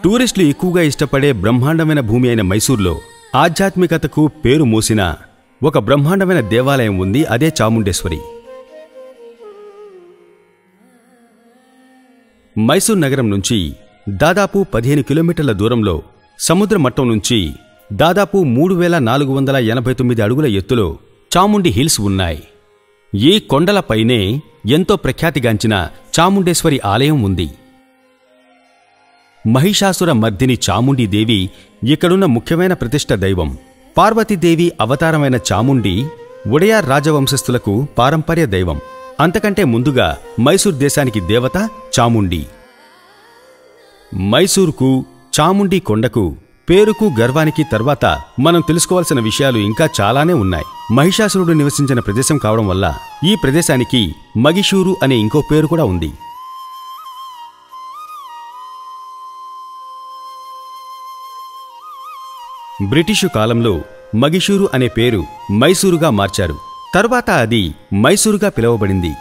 టూరిస్టులు ఎక్కువగా ఇష్టపడే బ్రహ్మాండమైన భూమి అయిన మైసూర్లో ఆధ్యాత్మికతకు పేరు మోసిన ఒక బ్రహ్మాండమైన దేవాలయం ఉంది. అదే చాముండేశ్వరి. మైసూర్ నగరం నుంచి దాదాపు 15 కిలోమీటర్ల దూరంలో సముద్ర మట్టం నుంచి దాదాపు 3489 అడుగుల ఎత్తులో చాముండి హిల్స్ ఉన్నాయి. ఈ కొండలపైనే ఎంతో ప్రఖ్యాతిగాంచిన చాముండేశ్వరి ఆలయం ఉంది. మహిషాసుర మర్దిని చాముండీదేవి ఇక్కడున్న ముఖ్యమైన ప్రతిష్ఠ దైవం. పార్వతీదేవి అవతారమైన చాముండి ఉడయార్ రాజవంశస్థులకు పారంపర్య దైవం. అంతకంటే ముందుగా మైసూర్ దేశానికి దేవత చాముండి. మైసూరుకు, చాముండి కొండకు, పేరుకు, గర్వానికి తర్వాత మనం తెలుసుకోవాల్సిన విషయాలు ఇంకా చాలానే ఉన్నాయి. మహిషాసురుడు నివసించిన ప్రదేశం కావడం వల్ల ఈ ప్రదేశానికి మగిషూరు అనే ఇంకో పేరు కూడా ఉంది. బ్రిటిషు కాలంలో మగిషూరు అనే పేరు మైసూరుగా మార్చారు. తరువాత అది మైసూరుగా పిలువబడింది.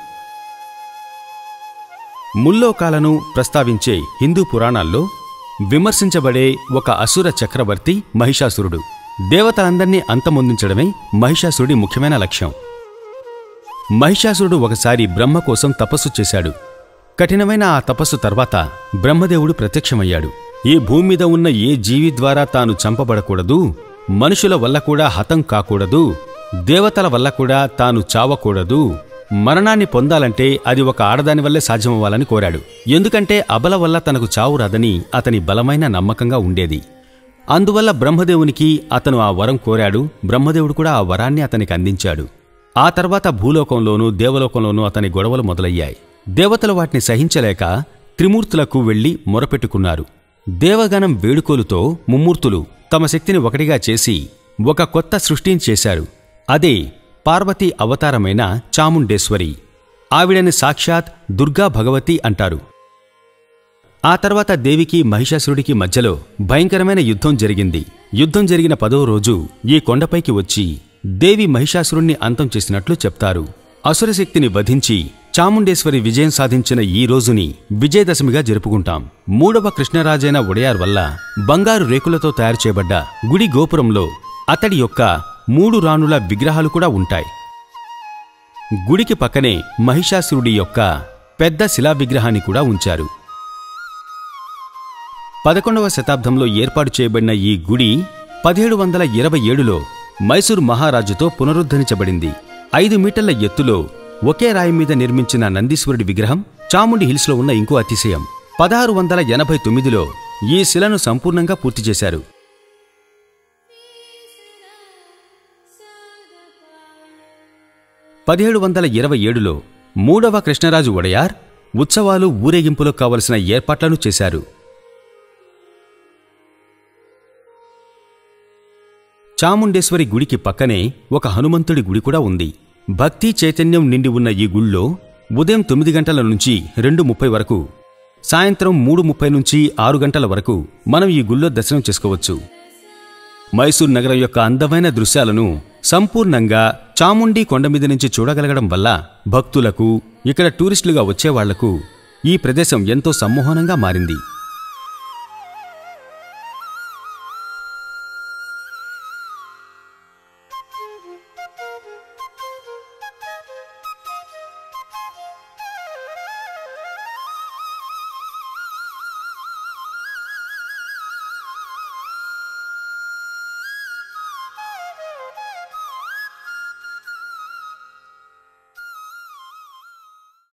ముల్లోకాలను ప్రస్తావించే హిందూ పురాణాల్లో విమర్శించబడే ఒక అసుర చక్రవర్తి మహిషాసురుడు. దేవతలందర్నీ అంతమొందించడమే మహిషాసురుడి ముఖ్యమైన లక్ష్యం. మహిషాసురుడు ఒకసారి బ్రహ్మ కోసం తపస్సు చేశాడు. కఠినమైన ఆ తపస్సు తర్వాత బ్రహ్మదేవుడు ప్రత్యక్షమయ్యాడు. ఈ భూమి మీద ఉన్న ఏ జీవి ద్వారా తాను చంపబడకూడదు, మనుషుల వల్ల కూడా హతం కాకూడదు, దేవతల వల్ల కూడా తాను చావకూడదు. మరణాన్ని పొందాలంటే అది ఒక ఆడదాని వల్లే సాధ్యమవ్వాలని కోరాడు. ఎందుకంటే అబల వల్ల తనకు చావు రాదని అతని బలమైన నమ్మకంగా ఉండేది. అందువల్ల బ్రహ్మదేవునికి అతను ఆ వరం కోరాడు. బ్రహ్మదేవుడు కూడా ఆ వరాన్ని అతనికి అందించాడు. ఆ తర్వాత భూలోకంలోనూ దేవలోకంలోనూ అతని గొడవలు మొదలయ్యాయి. దేవతలు వాటిని సహించలేక త్రిమూర్తులకు వెళ్లి మొరపెట్టుకున్నారు. దేవగణం వేడుకోలుతో ముమ్మూర్తులు తమ శక్తిని ఒకటిగా చేసి ఒక కొత్త సృష్టిని చేశారు. అదే పార్వతీ అవతారమైన చాముండేశ్వరి. ఆవిడని సాక్షాత్ దుర్గా భగవతి అంటారు. ఆ తర్వాత దేవికి మహిషాసురుడికి మధ్యలో భయంకరమైన యుద్ధం జరిగింది. యుద్ధం జరిగిన 10వ రోజు ఈ కొండపైకి వచ్చి దేవి మహిషాసురుణ్ణి అంతం చేసినట్లు చెప్తారు. అసురశక్తిని వధించి చాముండేశ్వరి విజయం సాధించిన ఈ రోజుని విజయదశమిగా జరుపుకుంటాం. 3వ కృష్ణరాజైన ఉడయార్ వల్ల బంగారు రేకులతో తయారు చేయబడ్డ గుడి గోపురంలో అతడి యొక్క 3 రాణుల విగ్రహాలు కూడా ఉంటాయి. గుడికి పక్కనే మహిషాసురుడి యొక్క పెద్ద శిలా విగ్రహాన్ని కూడా ఉంచారు. 11వ శతాబ్దంలో ఏర్పాటు చేయబడిన ఈ గుడి 1727లో మైసూరు మహారాజుతో పునరుద్ధరించబడింది. 5 మీటర్ల ఎత్తులో ఒకే రాయి మీద నిర్మించిన నందీశ్వరుడి విగ్రహం చాముండి హిల్స్లో ఉన్న ఇంకో అతిశయం. 1689లో ఈ శిలను సంపూర్ణంగా పూర్తి చేశారు. 1727లో 3వ కృష్ణరాజు ఉడయార్ ఉత్సవాలు, ఊరేగింపులో కావలసిన ఏర్పాట్లను చేశారు. చాముండేశ్వరి గుడికి పక్కనే ఒక హనుమంతుడి గుడి కూడా ఉంది. భక్తి చైతన్యం నిండి ఉన్న ఈ గుళ్ళో ఉదయం 9 గంటల నుంచి 2:30 వరకు, సాయంత్రం 3:30 నుంచి 6 గంటల వరకు మనం ఈ గుళ్ళో దర్శనం చేసుకోవచ్చు. మైసూర్ నగరం యొక్క అందమైన దృశ్యాలను సంపూర్ణంగా చాముండి కొండమీద నుంచి చూడగలగడం వల్ల భక్తులకు, ఇక్కడ టూరిస్టులుగా వచ్చేవాళ్లకు ఈ ప్రదేశం ఎంతో సమ్మోహనంగా మారింది.